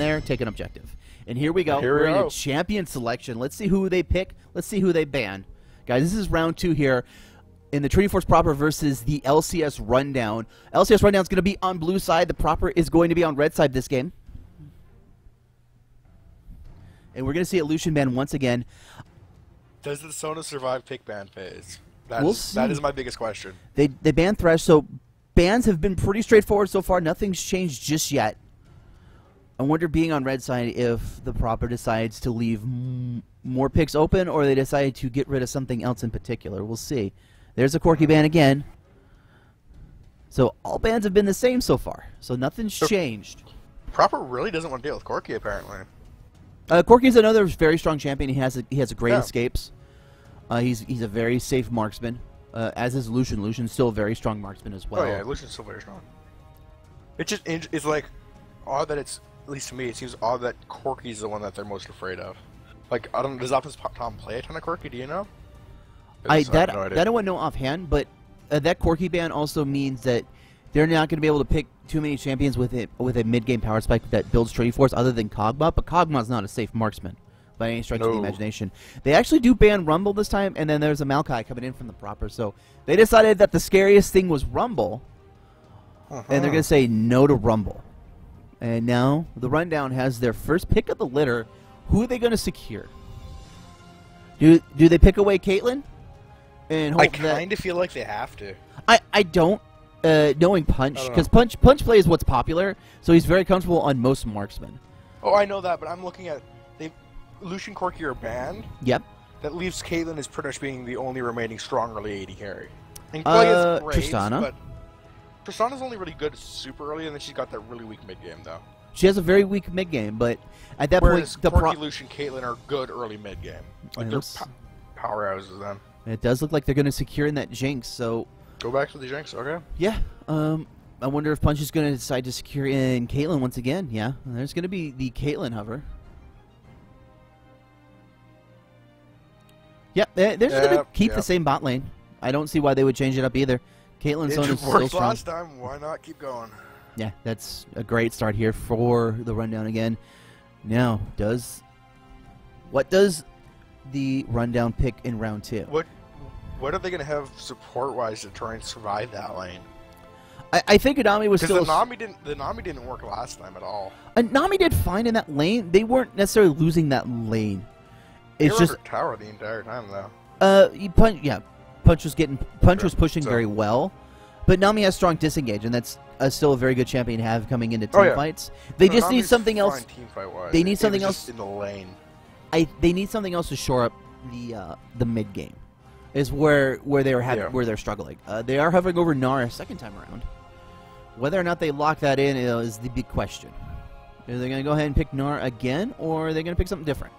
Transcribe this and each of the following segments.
there, take an objective. And here we go. Here we We're in go. a champion selection. Let's see who they pick. Let's see who they ban. Guys, this is round 2 here in the TForce proper versus the LCS rundown. LCS rundown is going to be on blue side. The proper is going to be on red side this game. And we're going to see a Lucian ban once again. Does the Sona survive pick ban phase? We'll see. That is my biggest question. They banned Thresh, so bans have been pretty straightforward so far. Nothing's changed just yet. I wonder, being on red side, if the proper decides to leave more picks open, or they decide to get rid of something else in particular. We'll see. There's a Corki ban again. So all bans have been the same so far. So nothing's changed. Proper really doesn't want to deal with Corki, apparently. Corki's another very strong champion. He has a great Yeah. escapes. He's a very safe marksman. As is Lucian. Lucian's still a very strong marksman as well. Oh yeah, Lucian's still very strong. It's like odd that it's, at least to me, it seems odd that Corki's the one that they're most afraid of. Like, I don't. Does Optimus Tom play a ton of Corki? Do you know? That I don't know offhand, but that Corki ban also means that they're not going to be able to pick too many champions with a mid-game power spike that builds TForce other than Kog'Maw, but Kog'Maw's not a safe marksman by any stretch of the imagination. They actually do ban Rumble this time, and then there's a Maokai coming in from the proper, so they decided that the scariest thing was Rumble, and they're going to say no to Rumble. And now the rundown has their first pick of the litter. Who are they going to secure? Do they pick away Caitlyn? And hope I kind of feel like they have to. I don't. Knowing Punch, because Punch play is what's popular, so he's very comfortable on most marksmen. Oh, I know that, but I'm looking at Lucian Corki are banned. Yep. That leaves Caitlyn as pretty much being the only remaining strong early AD carry. And Tristana. But Tristana's only really good super early, and then she's got that really weak mid game though. She has a very weak mid game, but at that Whereas point, Corki, Lucian, Caitlyn are good early mid game. Like they're powerhouses then. It does look like they're going to secure in that Jinx. So go back to the Jinx, okay? Yeah. I wonder if Punch is going to decide to secure in Caitlyn once again. Yeah, there's going to be the Caitlyn hover. Yeah, they're just going to keep the same bot lane. I don't see why they would change it up either. Caitlyn's Sona's still strong. Last time, why not keep going? Yeah, that's a great start here for the rundown again. Now, what does the rundown pick in round 2? What are they going to have support-wise to try and survive that lane? I think Nami was still... Because the Nami didn't work last time at all. Nami did fine in that lane. They weren't necessarily losing that lane. It's just tower the entire time though. Punch was pushing very well, but Nami has strong disengage, and that's still a very good champion to have coming into team fights. They just need something else. They need something else in the lane. They need something else to shore up the mid game. Is where they're struggling. They are hovering over Nara second time around. Whether or not they lock that in is the big question. Are they going to go ahead and pick Nara again, or are they going to pick something different?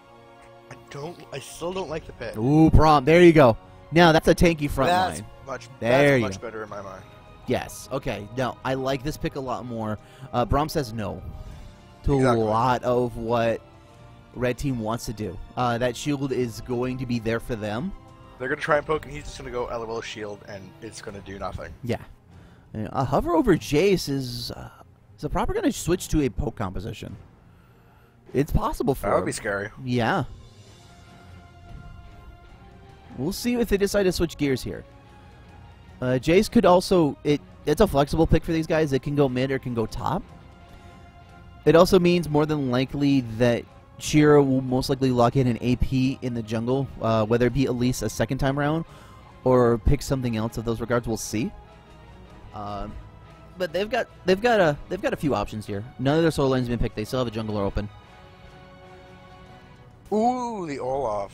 I still don't like the pick. Ooh, Braum. There you go. Now that's a tanky front line. That's much better in my mind. Yes. Okay. No, I like this pick a lot more. Braum says no to a lot of what Red Team wants to do. That shield is going to be there for them. They're going to try and poke, and he's just going to go LOL shield, and it's going to do nothing. Yeah. A hover over Jace is the proper going to switch to a poke composition. It's possible for that would be scary. Yeah. We'll see if they decide to switch gears here. Jace could also... It's a flexible pick for these guys. It can go mid or it can go top. It also means more than likely that Shira will most likely lock in an AP in the jungle, whether it be at least a second time around or pick something else of those regards. We'll see. But they've got a few options here. None of their solo lanes have been picked. They still have a jungler open. Ooh, the Olaf.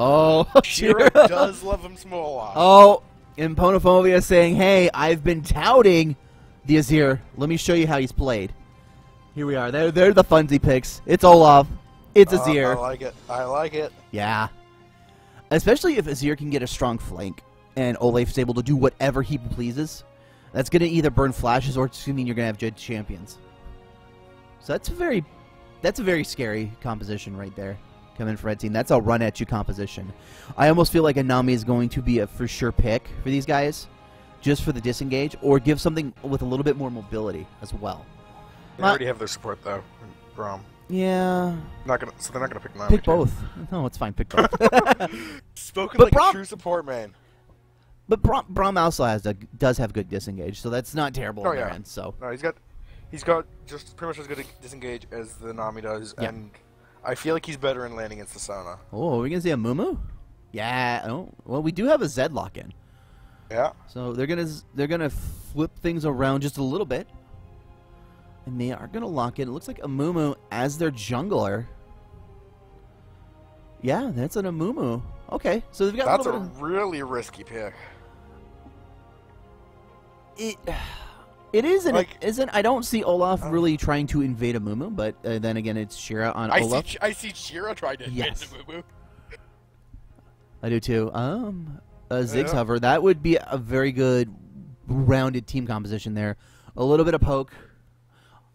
Oh, Shira does love him some Olaf. Oh, and Ponophobia saying, "Hey, I've been touting the Azir. Let me show you how he's played." Here we are. They're the funsy picks. It's Olaf. It's Azir. I like it. I like it. Yeah. Especially if Azir can get a strong flank and Olaf's able to do whatever he pleases. That's going to either burn flashes or it's going to mean you're going to have good champions. So that's a very scary composition right there. Coming for Red Team. That's a run-at-you composition. I almost feel like Nami is going to be a for-sure pick for these guys, just for the disengage, or give something with a little bit more mobility as well. They already have their support, though, Braum. Yeah. So they're not gonna pick Nami. Pick both. No, it's fine. Pick both. Spoken like a true support man. But Braum also does have good disengage, so that's not terrible on their end. So no, he's got just pretty much as good a disengage as the Nami does, and I feel like he's better in landing against the Sona. Oh, are we gonna see a Mumu? Yeah. Oh, well, we do have a Zed lock in. Yeah. So they're gonna flip things around just a little bit, and they are gonna lock in. It looks like a Mumu as their jungler. Yeah, that's an Amumu. Okay, so they've got. That's a really risky pick. It is and it isn't. I don't see Olaf really trying to invade a Mumu, but then again, it's Shira on Olaf. I see Shira trying to invade the Mumu. I do too. Ziggs hover. That would be a very good rounded team composition there. A little bit of poke,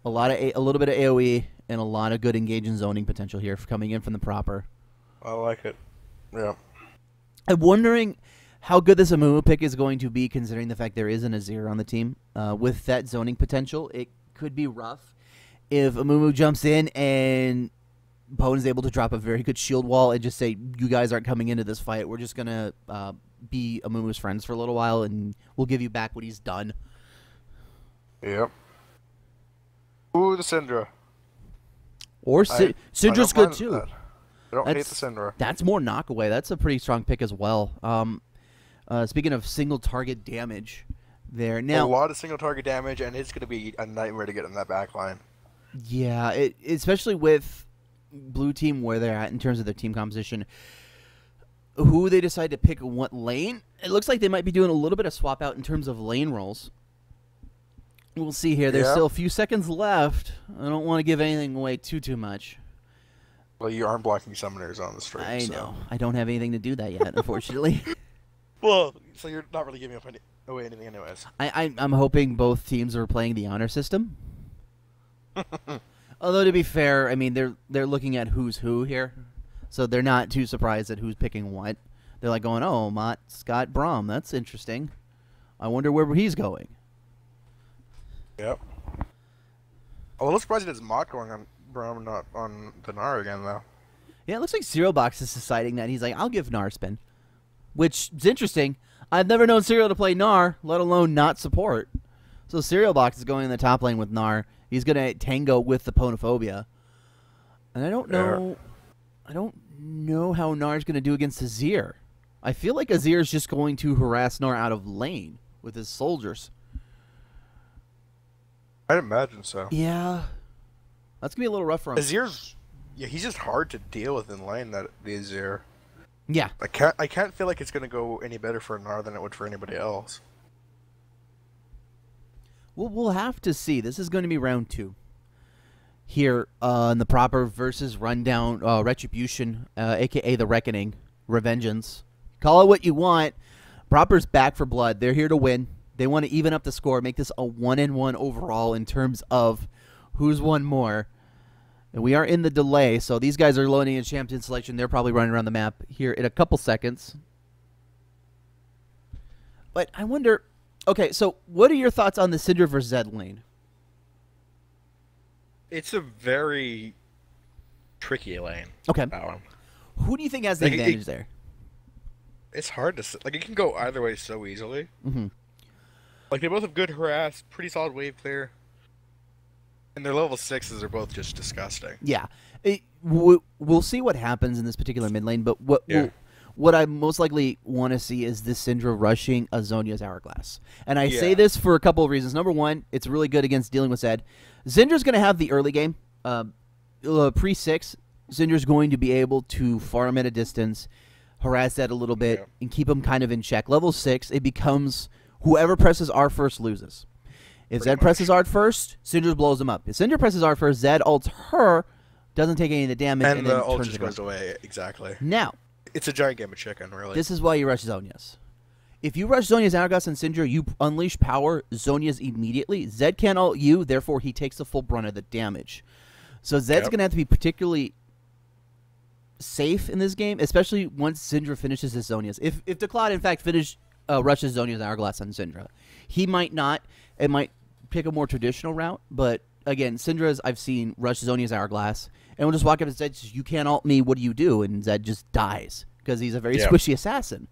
a little bit of AOE, and a lot of good engage and zoning potential here coming in from the proper. I like it. Yeah. I'm wondering how good this Amumu pick is going to be, considering the fact there is an Azir on the team. With that zoning potential, it could be rough if Amumu jumps in and Poe is able to drop a very good shield wall and just say, you guys aren't coming into this fight. We're just going to be Amumu's friends for a little while, and we'll give you back what he's done. Yep. Ooh, the Syndra. Or Syndra's good, too. I don't hate the Syndra. That's more knockaway. That's a pretty strong pick as well. Speaking of single target damage, there now a lot of single target damage, and it's going to be a nightmare to get in that back line. Yeah, especially with blue team where they're at in terms of their team composition. Who they decide to pick what lane? It looks like they might be doing a little bit of swap out in terms of lane rolls. We'll see here. There's still a few seconds left. I don't want to give anything away too much. Well, you aren't blocking summoners on the stream. I know. I don't have anything to do that yet, unfortunately. Well, so you're not really giving away anything anyways. I'm hoping both teams are playing the honor system. Although, to be fair, I mean, they're looking at who's who here. So they're not too surprised at who's picking what. They're like going, oh, Mott, Scott, Braum. That's interesting. I wonder where he's going. Yep. I'm a little surprised it's Mott going on Braum, not on the Gnar again, though. Yeah, it looks like Serial Box is deciding that. He's like, I'll give Gnar a spin. Which is interesting. I've never known Serial to play Gnar, let alone not support. So Serial Box is going in the top lane with Gnar. He's going to tango with the Ponophobia. And I don't know... I don't know how Gnar's going to do against Azir. I feel like Azir is just going to harass Gnar out of lane with his soldiers. I'd imagine so. Yeah. That's going to be a little rough for him. Azir's... Yeah, he's just hard to deal with in lane, the Azir. Yeah. I can't feel like it's going to go any better for Gnar than it would for anybody else. Well, we'll have to see. This is going to be round 2. Here in the proper versus rundown retribution, a.k.a. the Reckoning, Revengeance. Call it what you want. Proper's back for blood. They're here to win. They want to even up the score, make this a 1-1 overall in terms of who's won more. And we are in the delay, so these guys are loading in champion selection. They're probably running around the map here in a couple seconds. But I wonder... Okay, so what are your thoughts on the Syndra vs. Zed lane? It's a very tricky lane. Okay. Who do you think has the advantage there? It's hard to... Like, it can go either way so easily. Mm-hmm. Like, they both have good harass, pretty solid wave clear. And their level 6s are both just disgusting. Yeah. We'll see what happens in this particular mid lane, but what I most likely want to see is this Syndra rushing Azonia's Hourglass. And I say this for a couple of reasons. Number one, it's really good against dealing with Zed. Syndra's going to have the early game. Pre-6, Syndra's going to be able to farm at a distance, harass Zed a little bit, and keep him kind of in check. Level 6, it becomes whoever presses R first loses. If Zed presses R first, Syndra blows him up. If Syndra presses R first, Zed ults her, doesn't take any of the damage, and then the ult turns just it goes away. Exactly. Now, it's a giant game of chicken, really. this is why you rush Zonia's. If you rush Zonia's Hourglass and Syndra, you unleash power Zonia's immediately. Zed can't ult you, therefore he takes the full brunt of the damage. So Zed's going to have to be particularly safe in this game, especially once Syndra finishes his Zonia's. If Declad, in fact, rushes Zonia's Hourglass on Syndra, he might not. It might pick a more traditional route, but again, Syndra's I've seen rush Zhonya's Hourglass, and we'll just walk up to Zed and says, you can't ult me, what do you do? And Zed just dies, because he's a very squishy assassin.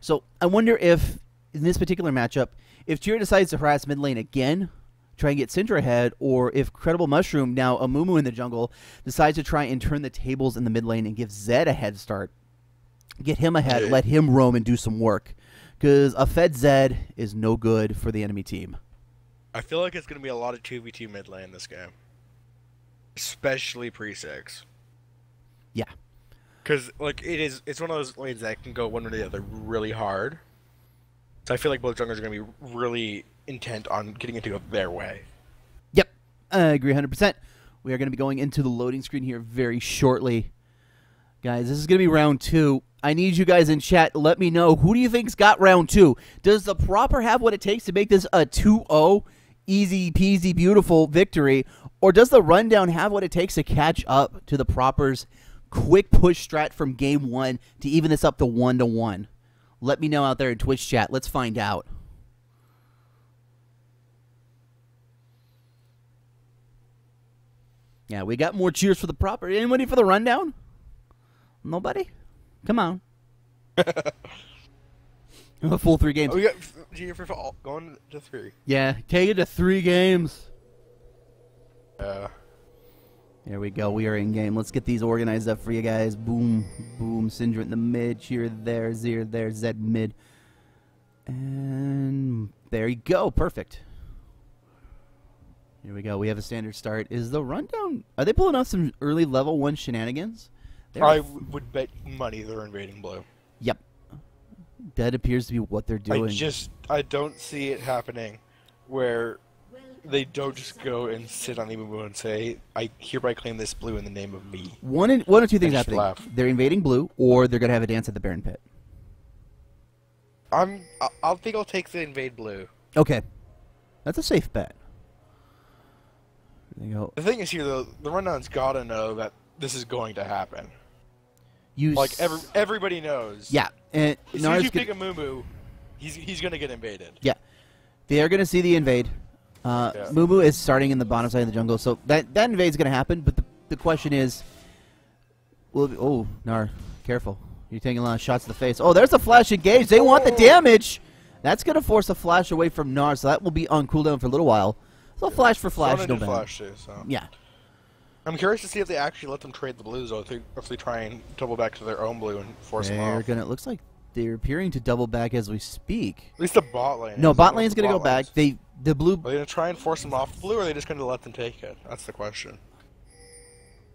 So I wonder if, in this particular matchup, if Tyr decides to harass mid lane again, try and get Syndra ahead, or if Credible Mushroom, now a Mumu in the jungle, decides to try and turn the tables in the mid lane and give Zed a head start. Get him ahead, let him roam and do some work. Because a fed Zed is no good for the enemy team. I feel like it's going to be a lot of 2v2 mid lane this game. Especially pre-6. Yeah. Because, like, it's one of those lanes that can go one or the other really hard. So I feel like both junglers are going to be really intent on getting it to go their way. Yep. I agree 100%. We are going to be going into the loading screen here very shortly. Guys, this is going to be round 2. I need you guys in chat. Let me know, who do you think's got round 2? Does the Proper have what it takes to make this a 2-0 easy peasy beautiful victory? Or does the Rundown have what it takes to catch up to the Proper's quick push strat from game 1 to even this up to 1-1? Let me know out there in Twitch chat. Let's find out. Yeah, we got more cheers for the Proper. Anybody for the Rundown? Nobody? Come on. A full 3 games. Oh, we got Junior for going to 3. Yeah, take it to 3 games. There we go. We are in game. Let's get these organized up for you guys. Boom, boom. Syndra in the mid. Cheer there. Zir there. Zed mid. And there you go. Perfect. Here we go. We have a standard start. Is the Rundown... Are they pulling off some early level 1 shenanigans? I would bet money they're invading blue. Yep. That appears to be what they're doing. I don't see it happening where they don't just go and sit on the Mumu and say, I hereby claim this blue in the name of me. One or two things happening. They're invading blue, or they're going to have a dance at the Baron Pit. I'll think I'll take the invade blue. Okay. That's a safe bet. There you go. The thing is here, though, the Rundown's got to know that this is going to happen. Everybody knows. Yeah. And as soon as you pick a Mumu, he's going to get invaded. Yeah. They are going to see the invade. Mumu is starting in the bottom side of the jungle, so that invade is going to happen, but the question is... oh, Gnar, careful. You're taking a lot of shots to the face. Oh, there's a flash engage. They want the damage. That's going to force a flash away from Gnar, so that will be on cooldown for a little while. So flash for flash, no bad. Flash too, so. Yeah. I'm curious to see if they actually let them trade the blues, or if they try and double back to their own blue and force them off. It looks like they're appearing to double back as we speak. At least the bot lane. No, bot lane's going to go back. The blue... Are they going to try and force them off the blue, or are they just going to let them take it? That's the question.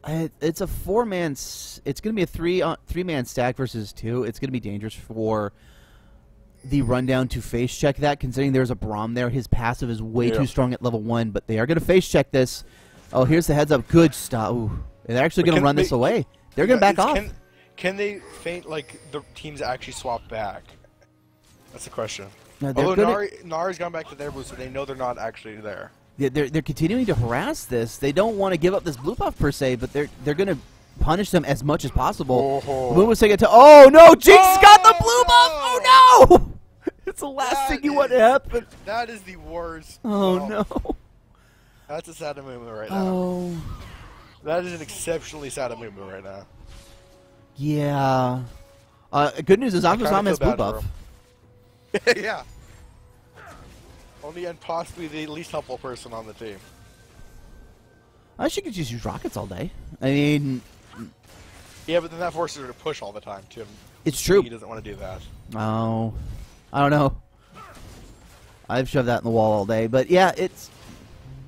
It's a 4-man... It's going to be a 3-man stack versus 2. It's going to be dangerous for the Rundown to face check that, considering there's a Braum there. His passive is way too strong at level 1, but they are going to face check this. Oh, here's the heads up. Good stuff. Ooh. They're actually going to run this away. They're going to back off. Can they feint, like, the teams actually swap back? That's the question. No, although Nari's gone back to their blue, so they know they're not actually there. They're continuing to harass this. They don't want to give up this blue buff, per se, but they're going to punish them as much as possible. Mumu's taking it to... Oh, no! Jinx got the blue buff! Oh, no! It's the last thing you want to happen. That is the worst. Oh, no. That's a sad Mumu right now. Oh. That is an exceptionally sad Mumu right now. Yeah. Good news is Aquasam has blue buff. Yeah. Only and possibly the least helpful person on the team. She could just use rockets all day. I mean... Yeah, but then that forces her to push all the time, too. It's true. He doesn't want to do that. Oh. I don't know. I've shoved that in the wall all day. But yeah, it's...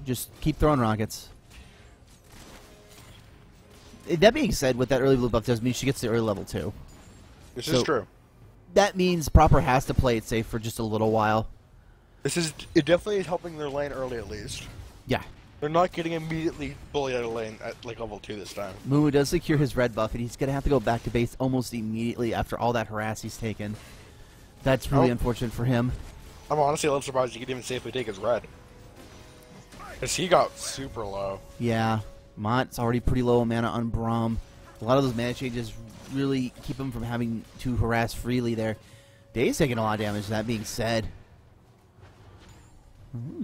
Just keep throwing rockets. That being said, what that early blue buff does mean she gets to early level 2. This is true. That means Proper has to play it safe for just a little while. It definitely is helping their lane early, at least. Yeah. They're not getting immediately bullied out of lane at like level 2 this time. Mumu does secure his red buff, and he's going to have to go back to base almost immediately after all that harass he's taken. That's really unfortunate for him. I'm honestly a little surprised he could even safely take his red. Because he got super low. Yeah. Mott's already pretty low on mana on Braum. A lot of those mana changes really keep him from having to harass freely there. Dave's taking a lot of damage, that being said.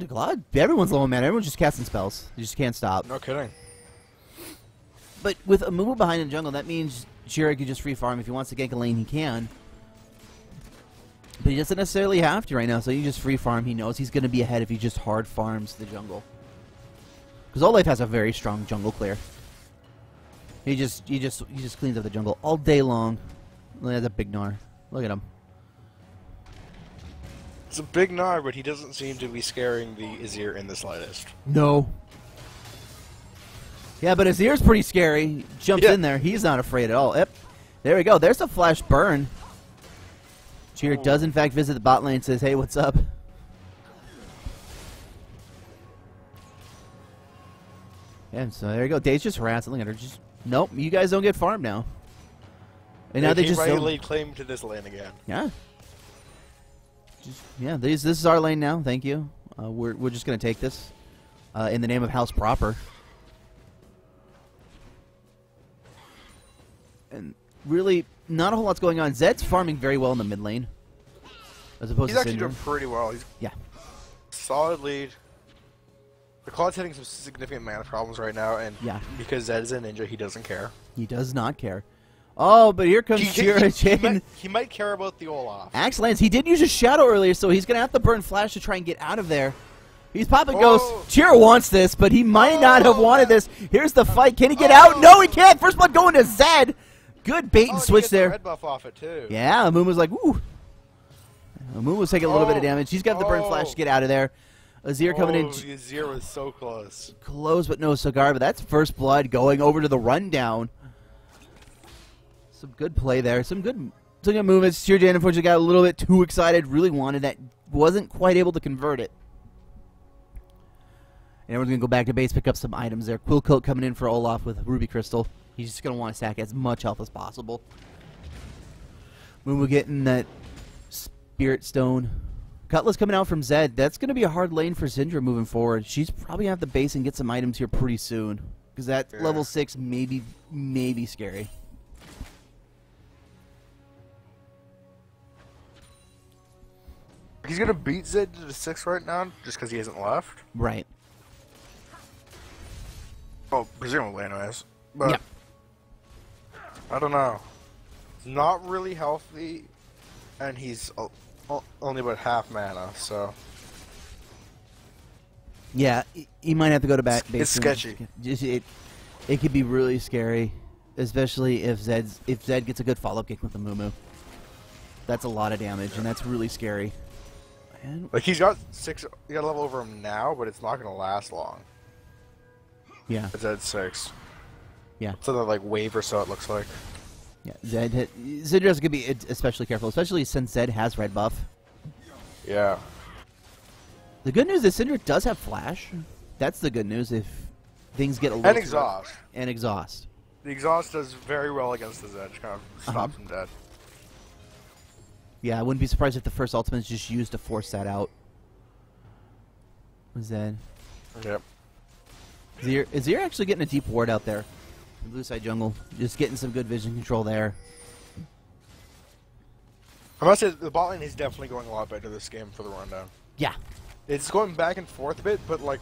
God, everyone's low on mana. Everyone's just casting spells. You just can't stop. No kidding. But with a Mumu behind in jungle, that means Jira can just free farm. If he wants to gank a lane, he can. But he doesn't necessarily have to right now, so you just free farm. He knows he's going to be ahead if he just hard farms the jungle. Because Olaf has a very strong jungle clear. He just cleans up the jungle all day long. Look at the big Gnar. Look at him. It's a big Gnar, but he doesn't seem to be scaring the Azir in the slightest. No. Yeah, but Azir's pretty scary. He jumps in there. He's not afraid at all. Yep. There we go. There's a flash burn. Cheer does, in fact, visit the bot lane and says, hey, what's up? Yeah, so there you go. Dave's just harassing. Look at her. Just, nope, you guys don't get farmed now. And now they just laid claim to this lane again. Yeah. Yeah, this is our lane now. Thank you. We're just going to take this in the name of House Proper. And really, not a whole lot's going on. Zed's farming very well in the mid lane, as opposed to Syndra. He's actually doing pretty well. He's solid lead. The Claw's hitting some significant mana problems right now, and because Zed is a ninja, he doesn't care. He does not care. Oh, but here comes Jira. He might care about the Olaf. Axe lands. He did use his shadow earlier, so he's going to have to burn flash to try and get out of there. He's popping Ghost. Jira wants this, but he might not have wanted this. Here's the fight. Can he get out? No, he can't. First blood going to Zed. Good bait and switch there. Red buff off it too. Yeah, Moon was like, woo. Moon was taking a little bit of damage. He's got the burn flash to get out of there. Azir coming in. The Azir was so close. Close, but no cigar. But that's first blood going over to the rundown. Some good play there. Some good movements. Cheer unfortunately got a little bit too excited. Really wanted that. Wasn't quite able to convert it. And everyone's going to go back to base, pick up some items there. Quill Coat coming in for Olaf with Ruby Crystal. He's just going to want to stack as much health as possible. Mumu getting that Spirit Stone. Cutlass coming out from Zed. That's going to be a hard lane for Syndra moving forward. She's probably going to have to base and get some items here pretty soon. Because that level 6 may be scary. He's going to beat Zed to the 6 right now just because he hasn't left. Right. Oh, presumably anyways. But I don't know. He's not really healthy, and he's only about half mana, so... Yeah, he might have to go to base. It's sketchy. It could be really scary, especially if Zed gets a good follow-up kick with the Mumu. That's a lot of damage, and that's really scary. And like, he's got a level over him now, but it's not going to last long. Yeah. It's at 6. Yeah. So that, like, wave or so it looks like. Yeah, Zed has to be especially careful, especially since Zed has red buff. Yeah. The good news is Syndra does have flash. That's the good news if things get a little... And exhaust. And exhaust. The exhaust does very well against the Zed. Just kind of stops him dead. Yeah, I wouldn't be surprised if the first ultimate is just used to force that out. Zed. Yep. Is Zir actually getting a deep ward out there? The blue side jungle. Just getting some good vision control there. I must say, the bot lane is definitely going a lot better this game for the rundown. Yeah. It's going back and forth a bit, but like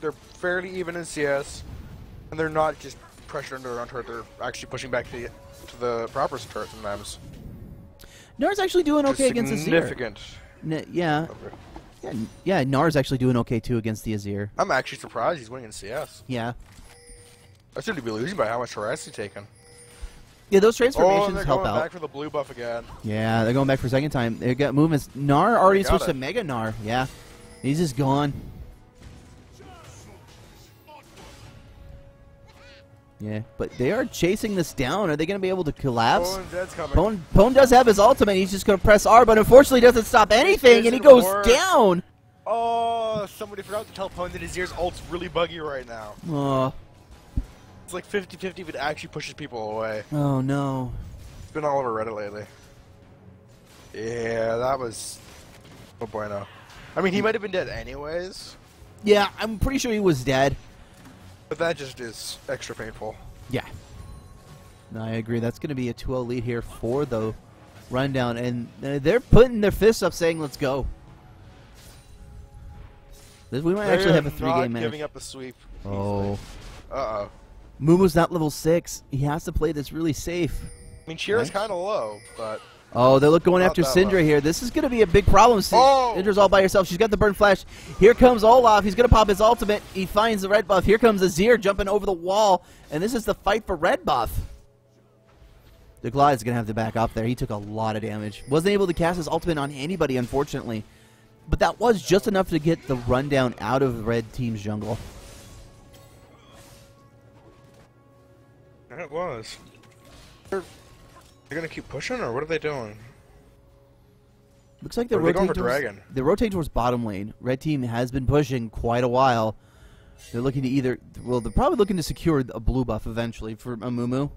they're fairly even in CS, and they're not just pressured under their own turret. They're actually pushing back to the proper turret sometimes. Nar's actually doing okay against Azir. Significant. Yeah. Yeah, Nar's actually doing okay too against the Azir. I'm actually surprised he's winning in CS. Yeah. I seem to be losing by how much harass he's taken. Yeah, those transformations and they're help going out. back for the blue buff again. Yeah, they're going back for a second time. They got movements. Gnar already switched to Mega Gnar. Yeah. He's just gone. Yeah, but they are chasing this down. Are they going to be able to collapse? Pwn does have his ultimate. He's just going to press R, but unfortunately doesn't stop anything, and he goes down. Oh, somebody forgot to tell Pwn that his ear's ult's really buggy right now. Oh. It's like 50-50 if it actually pushes people away. Oh, no. It's been all over Reddit lately. Yeah, that was... Oh, bueno. I mean, he might have been dead anyways. Yeah, I'm pretty sure he was dead. But that just is extra painful. Yeah. No, I agree. That's going to be a 2-0 lead here for the rundown. And they're putting their fists up saying, let's go. We might actually have a 3-game match. Giving up the sweep. Oh. Uh-oh. Mumu's not level 6. He has to play this really safe. I mean, Shira's kind of low, but... Oh, they're going after Syndra here. This is going to be a big problem. Syndra's all by herself. She's got the burn flash. Here comes Olaf. He's going to pop his ultimate. He finds the red buff. Here comes Azir jumping over the wall. And this is the fight for red buff. The Glyde's going to have to back up there. He took a lot of damage. Wasn't able to cast his ultimate on anybody, unfortunately. But that was just enough to get the rundown out of the red team's jungle. It was. They're going to keep pushing, or what are they doing? Looks like they're rotating towards bottom lane. Red team has been pushing quite a while. They're looking to either... Well, they're probably looking to secure a blue buff eventually for Amumu.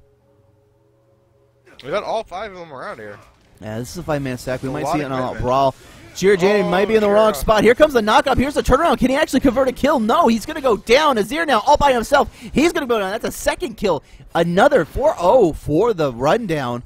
We got all 5 of them around here. Yeah, this is a 5-man stack. We might see it on a brawl. Jira Jaden might be in the wrong spot. Here comes the knockup. Here's the turnaround. Can he actually convert a kill? No, he's going to go down. Azir now all by himself. He's going to go down. That's a second kill. Another 4-0 for the rundown.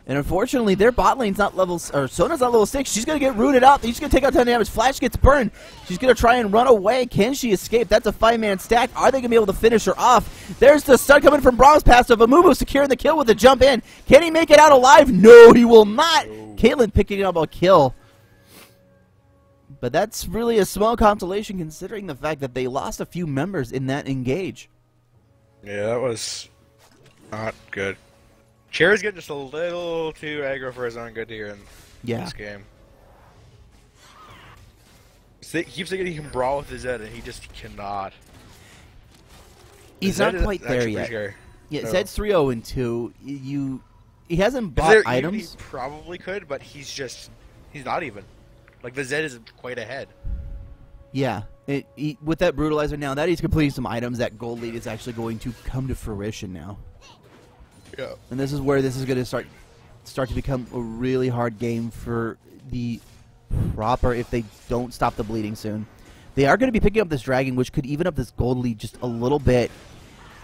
And unfortunately, their bot lane's not level, or Sona's not level 6. She's going to get rooted out. She's going to take out 10 damage. Flash gets burned. She's going to try and run away. Can she escape? That's a 5-man stack. Are they going to be able to finish her off? There's the stun coming from Brahm's passive. Amumu securing the kill with a jump in. Can he make it out alive? No, he will not. Caitlyn picking up a kill. But that's really a small consolation considering the fact that they lost a few members in that engage. Yeah, that was not good. Cherry's getting just a little too aggro for his own good here in this game. He keeps thinking he can brawl with his Zed, and he just cannot. He's not quite there yet. Yeah, Zed's 3-0-2. He hasn't bought items. He probably could, but he's not even. Like, the Zed is quite ahead. Yeah. With that Brutalizer now, that he's completing some items, that gold lead is actually going to come to fruition now. Yeah. And this is where this is going to start to become a really hard game for the Proper if they don't stop the bleeding soon. They are going to be picking up this dragon, which could even up this gold lead just a little bit.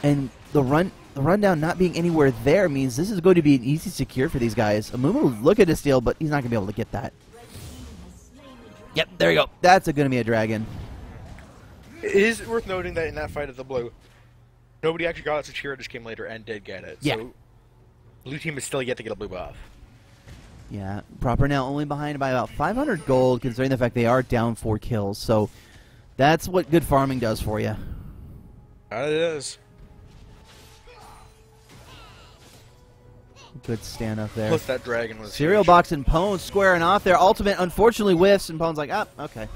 And the rundown not being anywhere there means this is going to be an easy secure for these guys. Amumu look at his steal, but he's not going to be able to get that. Yep, there you go. That's going to be a dragon. It is worth noting that in that fight at the blue, nobody actually got it, so Chira just came later and did get it. Yeah. So blue team is still yet to get a blue buff. Yeah, Proper now only behind by about 500 gold, considering the fact they are down 4 kills. So that's what good farming does for you. It is. Good stand up there. Plus that dragon was Cereal huge. Box and Pwn squaring off there. Ultimate unfortunately whiffs, and Pwn's like, okay.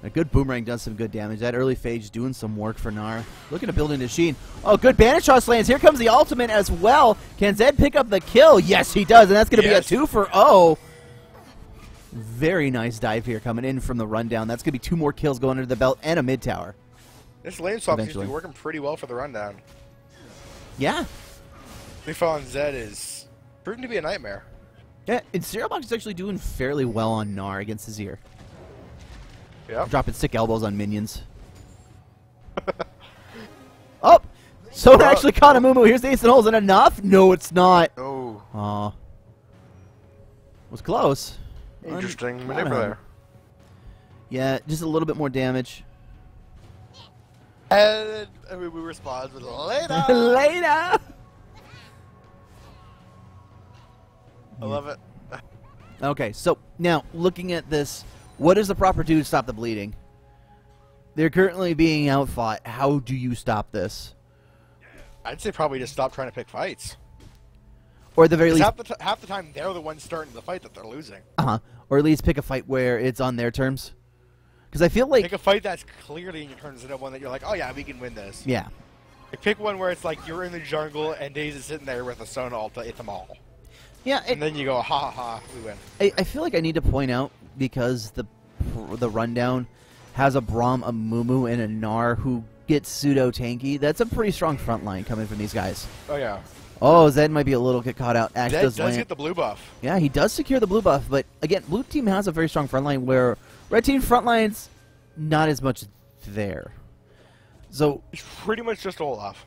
A good boomerang does some good damage. That early phase doing some work for Gnar. Looking to build into Sheen. Oh, good banish toss lands. Here comes the ultimate as well. Can Zed pick up the kill? Yes, he does, and that's going to be a 2-for-0. Very nice dive here coming in from the rundown. That's going to be 2 more kills going under the belt and a mid tower. This lane swap seems to be working pretty well for the rundown. Yeah. Leaf on Zed is proving to be a nightmare. Yeah, and Cereal Box is actually doing fairly well on Gnar against Azir. Yeah. Dropping sick elbows on minions. Oh! Soda actually caught Amumu. Here's the ace and holes. And enough? No, it's not. Oh. Aw. Was close. Interesting maneuver there. Yeah, just a little bit more damage. And Amumu responds with later. Later! I love it. Okay, so now looking at this, what does the Proper do to stop the bleeding? They're currently being outfought. How do you stop this? I'd say probably just stop trying to pick fights. Or at the very least, half the time they're the ones starting the fight that they're losing. Or at least pick a fight where it's on their terms. Because I feel like pick a fight that's clearly in your terms and one that you're like, oh yeah, we can win this. Yeah. Like, pick one where it's like you're in the jungle and Daze is sitting there with a Sona ult to hit them all. Yeah. And then you go, ha ha ha, we win. I feel like I need to point out, because the rundown has a Braum, a Mumu, and a Gnar who gets pseudo tanky. That's a pretty strong front line coming from these guys. Oh yeah. Oh, Zed might be a little get caught out. Axe Zed does get the blue buff. Yeah, he does secure the blue buff, but again, blue team has a very strong front line where red team front line's not as much there. So it's pretty much just Olaf.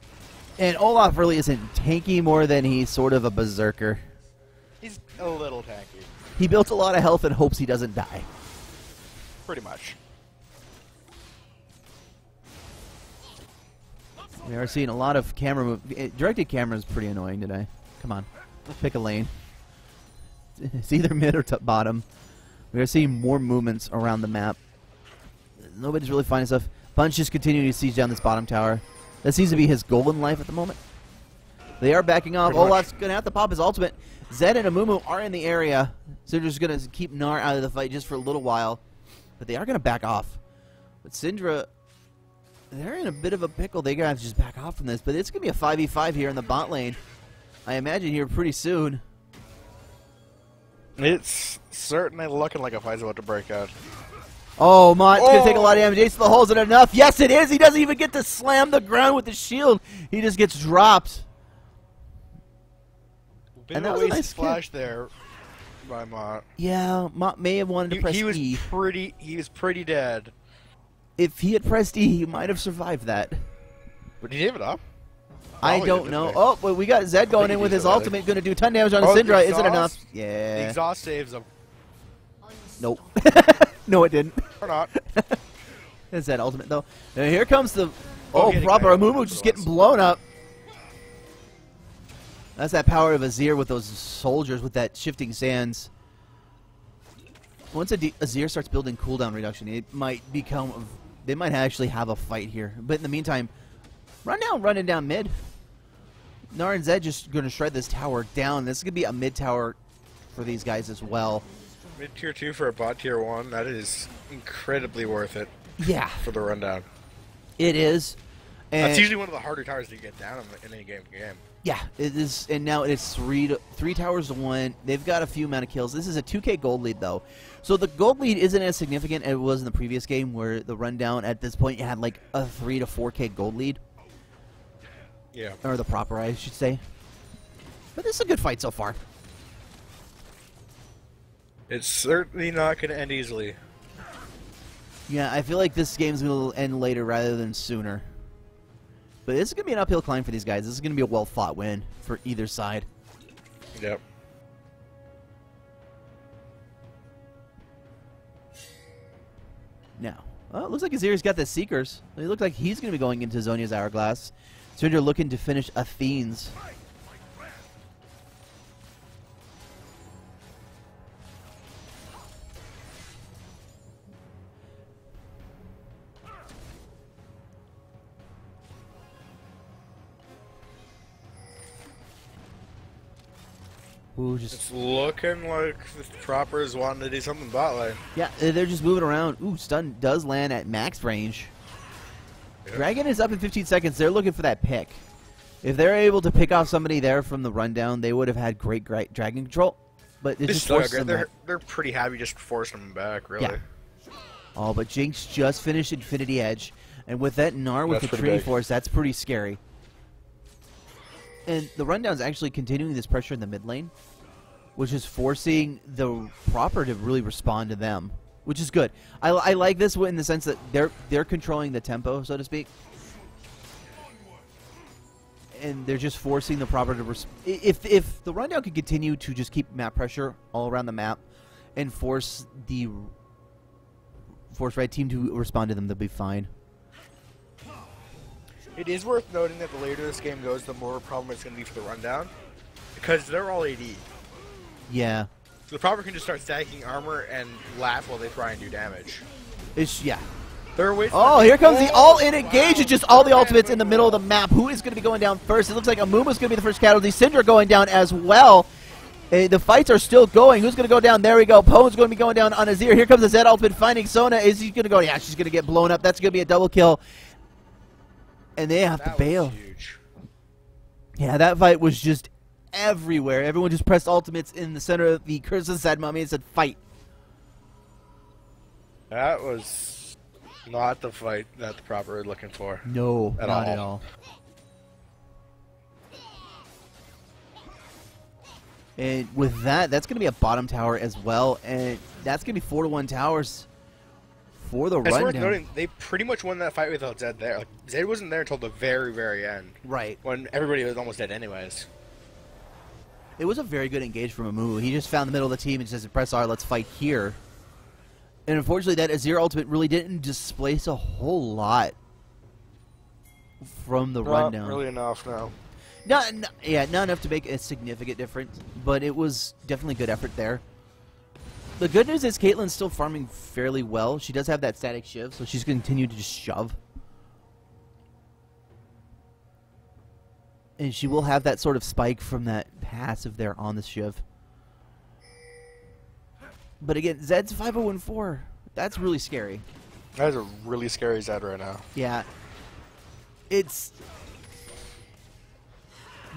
And Olaf really isn't tanky more than he's sort of a berserker. He's a little tanky. He built a lot of health and hopes he doesn't die. Pretty much. We are seeing a lot of camera move. Directed camera is pretty annoying today. Come on. Pick a lane. It's either mid or bottom. We are seeing more movements around the map. Nobody's really finding stuff. Bunch just continuing to siege down this bottom tower. That seems to be his goal in life at the moment. They are backing off. Olaf's going to have to pop his ultimate. Zed and Amumu are in the area. So they're just going to keep Gnar out of the fight just for a little while. But they are going to back off. But Syndra, they're in a bit of a pickle. They're going to have to just back off from this. But it's going to be a 5v5 here in the bot lane. I imagine here pretty soon. It's certainly looking like a fight's about to break out. Oh, Mott's going to take a lot of damage. Ace of the Hole's it enough. Yes, it is. He doesn't even get to slam the ground with the shield. He just gets dropped. And that was a nice flash there by Mott. Yeah, Mott may have wanted to press E. He was pretty dead. If he had pressed E, he might have survived that. But he gave it up. I don't know. Oh, but we got Zed going in with his ultimate, going to do 10 damage on Syndra. Is it enough? Yeah. The exhaust saves him. Nope. No, it didn't. Or not. It's that ultimate, though. Now, here comes the... Oh, proper Amumu just getting blown up. That's that power of Azir with those soldiers with that shifting sands. Once Azir starts building cooldown reduction, it might become... They might actually have a fight here. But in the meantime, running down mid. Gnar and Zed just going to shred this tower down. This is going to be a mid tower for these guys as well. Mid tier 2 for a bot tier 1, that is incredibly worth it. Yeah. For the rundown. It is. And that's usually one of the harder towers to get down in any game. Yeah, it is, and now it's three towers to 1. They've got a few amount of kills. This is a 2k gold lead, though. So the gold lead isn't as significant as it was in the previous game, where the rundown at this point you had like a 3 to 4k gold lead. Yeah. Or the proper, I should say. But this is a good fight so far. It's certainly not going to end easily. Yeah, I feel like this game's going to end later rather than sooner. But this is going to be an uphill climb for these guys. This is going to be a well-fought win for either side. Yep. Now, well, it looks like Azir's got the Seekers. It looks like he's going to be going into Zhonya's Hourglass. Syndra looking to finish Athene's. Ooh, it's looking like the Troppers wanting to do something bot lane. Yeah, they're just moving around. Ooh, stun does land at max range. Yep. Dragon is up in 15 seconds. They're looking for that pick. If they're able to pick off somebody there from the rundown, they would have had great dragon control. But it just forces them back. They're pretty happy just forcing them back, really. Yeah. Oh, but Jinx just finished Infinity Edge. And with that Gnar with the TForce, that's pretty scary. And the rundown's actually continuing this pressure in the mid lane, which is forcing the proper to really respond to them, which is good. I like this in the sense that they're controlling the tempo, so to speak, and they're just forcing the proper to. If the rundown could continue to just keep map pressure all around the map and force red team to respond to them, they'll be fine. It is worth noting that the later this game goes, the more problem it's going to be for the rundown, because they're all AD. Yeah. So the proper can just start stacking armor and laugh while they try and do damage. Yeah. They're waiting. Oh, here comes the all-in engage. It's just all the ultimates in the middle of the map. Who is going to be going down first? It looks like Amumu's going to be the first casualty. Syndra going down as well. The fights are still going. Who's going to go down? There we go. Pone's going to be going down on Azir. Here comes the Zed ultimate finding Sona. Is he going to go? Yeah, she's going to get blown up. That's going to be a double kill. And they have to bail. Huge. Yeah, that fight was just everywhere. Everyone just pressed ultimates in the center of the Curse of the Sad Mummy and said, fight. That was not the fight that the proper were looking for. No, not at all. And with that, that's going to be a bottom tower as well. And that's going to be 4-1 towers for the rundown. It's worth noting, they pretty much won that fight without Zed there. Like, Zed wasn't there until the very, very end. Right. When everybody was almost dead anyways. It was a very good engage from Amumu. He just found the middle of the team and says, press R, let's fight here. And unfortunately, that Azir ultimate really didn't displace a whole lot from the rundown. Not really enough, no. Not enough to make a significant difference, but it was definitely good effort there. The good news is Caitlyn's still farming fairly well. She does have that static shiv, so she's going to continue to just shove. And she will have that sort of spike from that passive there on the shiv. But again, Zed's 5014. That's really scary. That is a really scary Zed right now. Yeah. It's...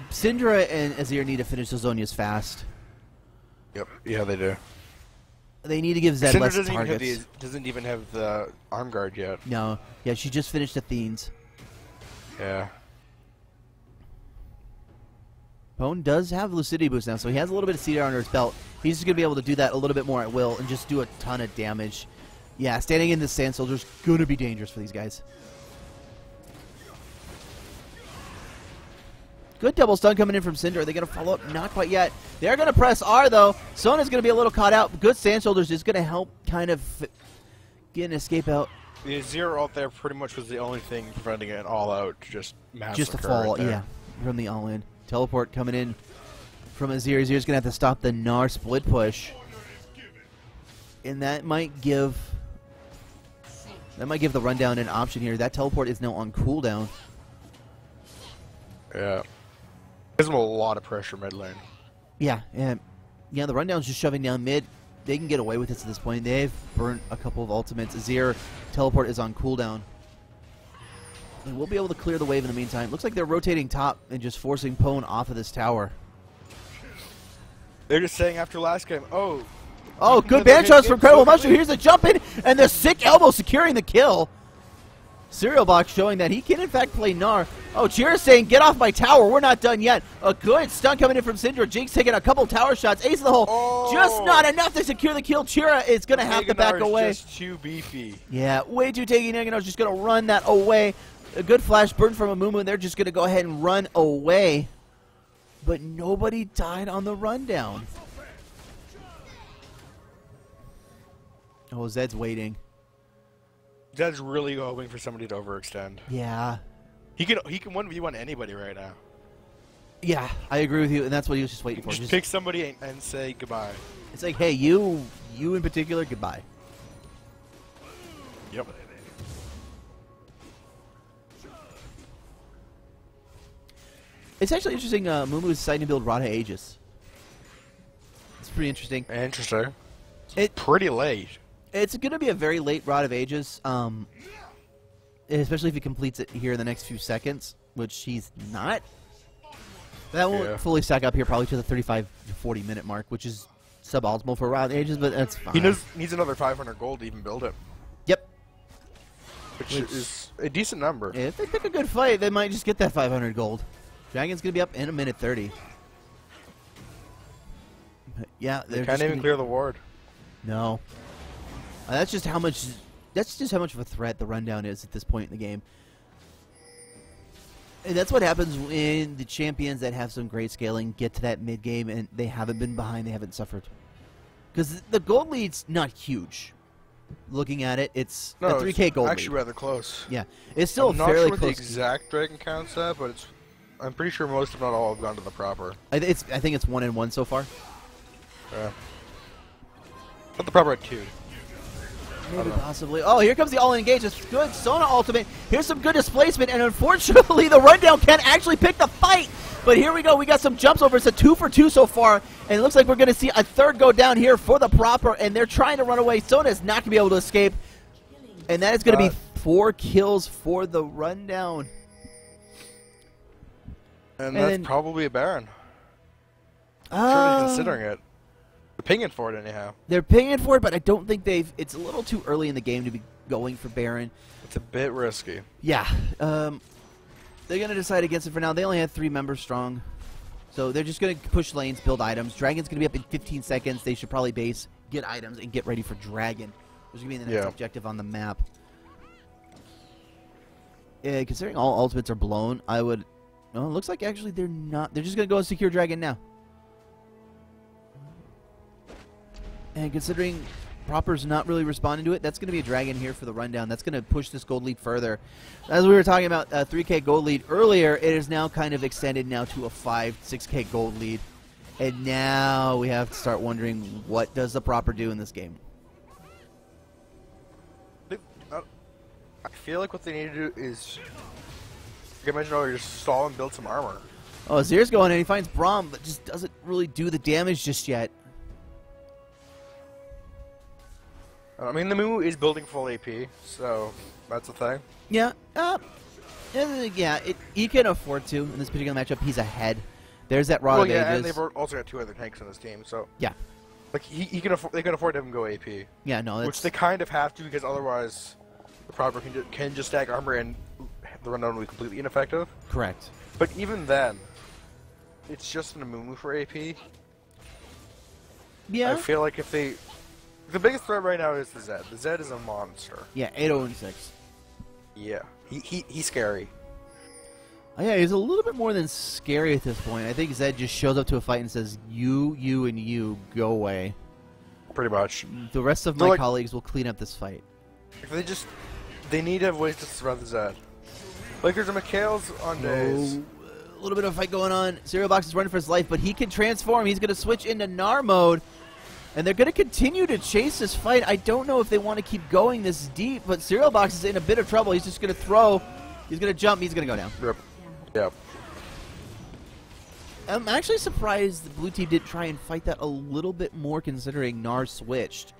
Syndra and Azir need to finish those Zonias fast. Yep. Yeah, they do. They need to give Zed less targets. Doesn't even have the arm guard yet. No. Yeah, she just finished Athene's. Yeah. Pone does have Lucidity boost now, so he has a little bit of CDR under his belt. He's just going to be able to do that a little bit more at will and just do a ton of damage. Yeah, standing in the Sand Soldier's going to be dangerous for these guys. Good double stun coming in from Syndra. Are they going to follow up? Not quite yet. They're going to press R, though. Sona's going to be a little caught out. Good Sand Soldier's is going to help kind of get an escape out. The Azir ult there pretty much was the only thing preventing an all-out just massacre. Just a fall, right yeah, from the all-in. Teleport coming in from Azir. Azir's going to have to stop the Gnar split push. And that might give the rundown an option here. That teleport is now on cooldown. Yeah. Gives them a lot of pressure mid lane. Yeah, and yeah, the rundown's just shoving down mid. They can get away with this at this point. They've burnt a couple of ultimates. Azir teleport is on cooldown. And we'll be able to clear the wave in the meantime. Looks like they're rotating top and just forcing Pone off of this tower. They're just saying after last game, oh, good ban shots from Credible Mushroom. Here's the jump in, and the sick elbow securing the kill. Cereal Box showing that he can in fact play Gnar. Oh, Chira's saying, get off my tower. We're not done yet. A good stun coming in from Syndra. Jinx taking a couple tower shots. Ace of the hole. Oh. Just not enough to secure the kill. Chira is going to have to back away. Just too beefy. Yeah, way too tanky. Naganar's just going to run that away. A good flash burn from Amumu, and they're just going to go ahead and run away. But nobody died on the rundown. Oh, Zed's waiting. Zed's really hoping for somebody to overextend. Yeah. He can 1v1 anybody right now. Yeah, I agree with you, and that's what he was just waiting for. Just pick somebody and say goodbye. It's like, hey, you in particular, goodbye. Yep. It's actually interesting. Mumu is deciding to build Rada Aegis. It's pretty interesting. Interesting. It's pretty late. It's going to be a very late Rod of Ages, especially if he completes it here in the next few seconds, which he's not. That won't fully stack up here probably to the 35 to 40 minute mark, which is suboptimal for Rod of Ages, but that's fine. He needs another 500 gold to even build it. Yep. Which is a decent number. If they pick a good fight, they might just get that 500 gold. Dragon's going to be up in a minute 30. But yeah, they can't even clear the ward. No. That's just how much of a threat the rundown is at this point in the game. And that's what happens when the champions that have some great scaling get to that mid game and they haven't been behind, they haven't suffered. Because the gold lead's not huge. Looking at it, it's a 3K gold lead. Actually rather close. Yeah, it's still I'm fairly not sure close. what the exact Dragon count's at, but I'm pretty sure most, if not all, have gone to the proper. I think it's 1-1 so far. Yeah. But the proper at 2. Maybe possibly. Oh, here comes the all-in engage. It's good. Sona ultimate. Here's some good displacement, and unfortunately, the rundown can't actually pick the fight. But here we go. We got some jumps over. It's a 2 for 2 so far, and it looks like we're going to see a third go down here for the proper, and they're trying to run away. Sona is not going to be able to escape, and that is going to be 4 kills for the rundown. And that's probably a Baron. Surely considering it. They're pinging for it anyhow. They're pinging for it, but I don't think it's a little too early in the game to be going for Baron. It's a bit risky. Yeah. They're going to decide against it for now. They only have 3 members strong. So they're just going to push lanes, build items. Dragon's going to be up in 15 seconds. They should probably base, get items, and get ready for Dragon, which is going to be the next objective on the map. Yeah, considering all ultimates are blown, I would... No, it looks like actually they're not. They're just going to go and secure Dragon now. And considering Proper's not really responding to it, that's going to be a dragon here for the rundown. That's going to push this gold lead further. As we were talking about 3K gold lead earlier, it is now kind of extended now to a 6K gold lead. And now we have to start wondering, what does the Proper do in this game? I feel like what they need to do is, like I mentioned earlier, just stall and build some armor. Oh, Zir's going in. He finds Braum, but just doesn't really do the damage just yet. I mean, the Moo is building full AP, so that's a thing. Yeah, yeah, he can afford to in this particular matchup. He's ahead. There's that Rod of Ages. And they've also got 2 other tanks on this team, so yeah, like they can afford to have him go AP. Yeah, no, which they kind of have to, because otherwise the Proper can just stack armor and the rundown will be completely ineffective. Correct. But even then, it's just an Amumu for AP. Yeah. I feel like if they... The biggest threat right now is the Zed. The Zed is a monster. Yeah, 8-0-6. Yeah. He's scary. Oh, yeah, he's a little bit more than scary at this point. I think Zed just shows up to a fight and says, you, and you, go away. Pretty much. The rest of my colleagues will clean up this fight. If they need to have ways to surround the Zed. Like, there's a Mikhail's on days. A little bit of a fight going on. Cereal Box is running for his life, but he can transform. He's going to switch into Gnar mode. And they're going to continue to chase this fight. I don't know if they want to keep going this deep, but Cereal Box is in a bit of trouble. He's just going to throw. He's going to jump. He's going to go down. Yep. Yep. I'm actually surprised the blue team didn't try and fight that a little bit more, considering Gnar switched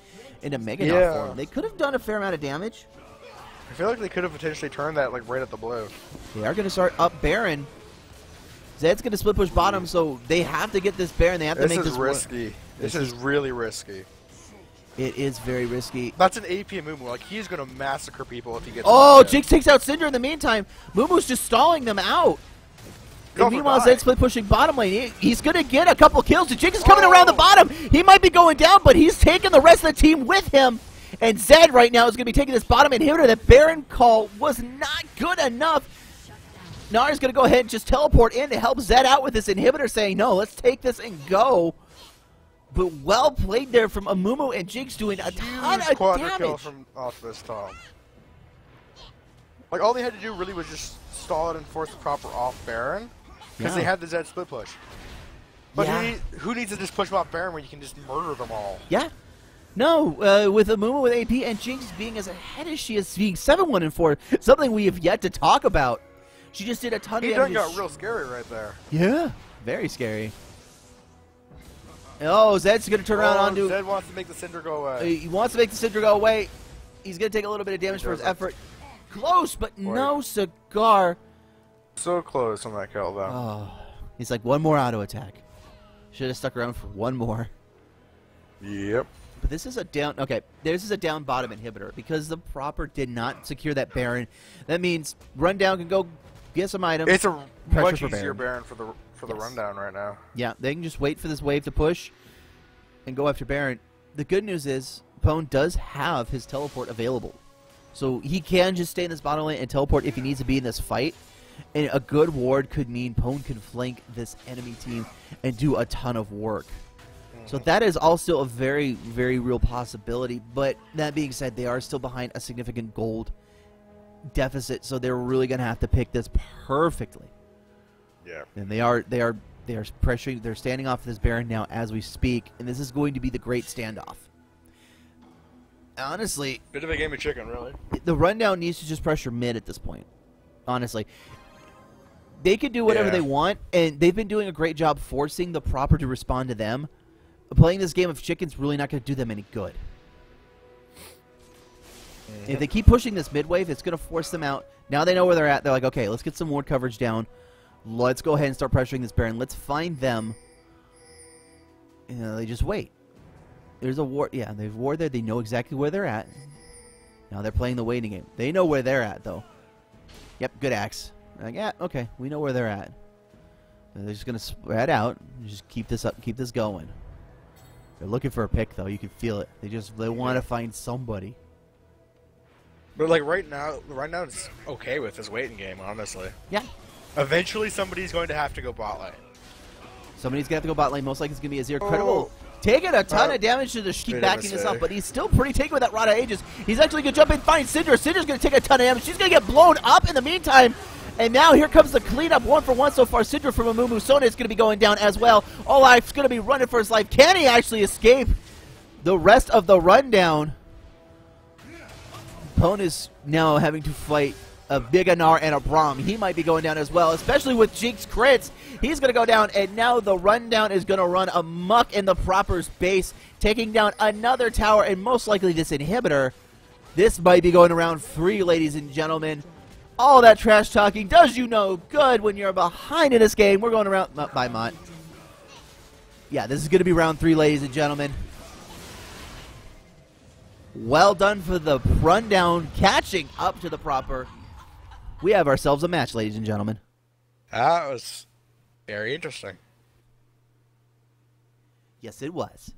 into Mega Gnar form. They could have done a fair amount of damage. I feel like they could have potentially turned that like right at the blue. They are going to start up Baron. Zed's going to split push bottom, so they have to get this Baron. They have to make this risky. This is really risky. It is very risky. That's an AP Mumu. Like, he's going to massacre people if he gets... Oh, Jinx takes out Cinder in the meantime. Mumu's just stalling them out. And meanwhile, Zed's split pushing bottom lane. He's going to get a couple kills. Jinx is coming around the bottom. He might be going down, but he's taking the rest of the team with him. And Zed right now is going to be taking this bottom inhibitor. That Baron call was not good enough. Gnar is going to go ahead and just teleport in to help Zed out with this inhibitor, saying, no, let's take this and go. But well played there from Amumu, and Jinx doing a ton of damage. Kill from off this top. Like, all they had to do really was just stall it and force the Proper off Baron, because they had the Zed split push. But who needs to just push them off Baron when you can just murder them all? Yeah. No, with Amumu with AP and Jinx being as ahead as she is, being 7-1-4, something we have yet to talk about. She just did a ton of damage. He got real scary right there. Yeah, very scary. Oh, Zed's going to turn around onto... Zed wants to make the Cinder go away. He wants to make the Cinder go away. He's going to take a little bit of damage for his effort. Close, but no cigar. So close on that kill, though. Oh, he's like, one more auto attack. Should have stuck around for one more. Yep. But this is a down... Okay, this is a down bottom inhibitor. Because the Proper did not secure that Baron. That means Rundown can go get some items. It's a much easier Baron for the rundown right now. Yeah, they can just wait for this wave to push and go after Baron. The good news is Pwn does have his teleport available. So he can just stay in this bottom lane and teleport if he needs to be in this fight. And a good ward could mean Pwn can flank this enemy team and do a ton of work. So that is also a very, very real possibility. But that being said, they are still behind a significant gold deficit, so they're really going to have to pick this perfectly. Yeah. And they are pressuring. They're standing off this Baron now as we speak, and this is going to be the great standoff. Honestly, bit of a game of chicken, really. The rundown needs to just pressure mid at this point. Honestly, they can do whatever they want, and they've been doing a great job forcing the Proper to respond to them. Playing this game of chicken's really not going to do them any good. If they keep pushing this mid wave, it's going to force them out. Now they know where they're at. They're like, okay, let's get some ward coverage down. Let's go ahead and start pressuring this Baron. Let's find them. You know, they just wait. There's a ward. Yeah, they've ward there. They know exactly where they're at. Now they're playing the waiting game. They know where they're at, though. Yep, good axe. Like, yeah, okay, we know where they're at. And they're just going to spread out and just keep this up, keep this going. They're looking for a pick, though. You can feel it. They want to find somebody. But like right now it's okay with this waiting game, honestly. Yeah. Eventually somebody's going to have to go bot lane. Somebody's going to have to go bot lane. Most likely it's going to be Azir. Credible Taking a ton of damage to the keep backing this up, but he's still pretty taken with that Rod of Ages. He's actually going to jump in and find Syndra. Syndra's going to take a ton of damage. She's going to get blown up in the meantime. And now here comes the cleanup, 1-for-1 so far. Syndra from Amumu. Sona is going to be going down as well. Olaf's going to be running for his life. Can he actually escape the rest of the rundown? Pone is now having to fight a Viganar and a Braum. He might be going down as well, especially with Jinx crits. He's going to go down, and now the rundown is going to run amok in the Proper's base, taking down another tower and most likely this inhibitor. This might be going around 3, ladies and gentlemen. All that trash talking does you no good when you're behind in this game. We're going around by Mont. Yeah, this is going to be round 3, ladies and gentlemen. Well done for the rundown, catching up to the Proper. We have ourselves a match, ladies and gentlemen. That was very interesting. Yes, it was.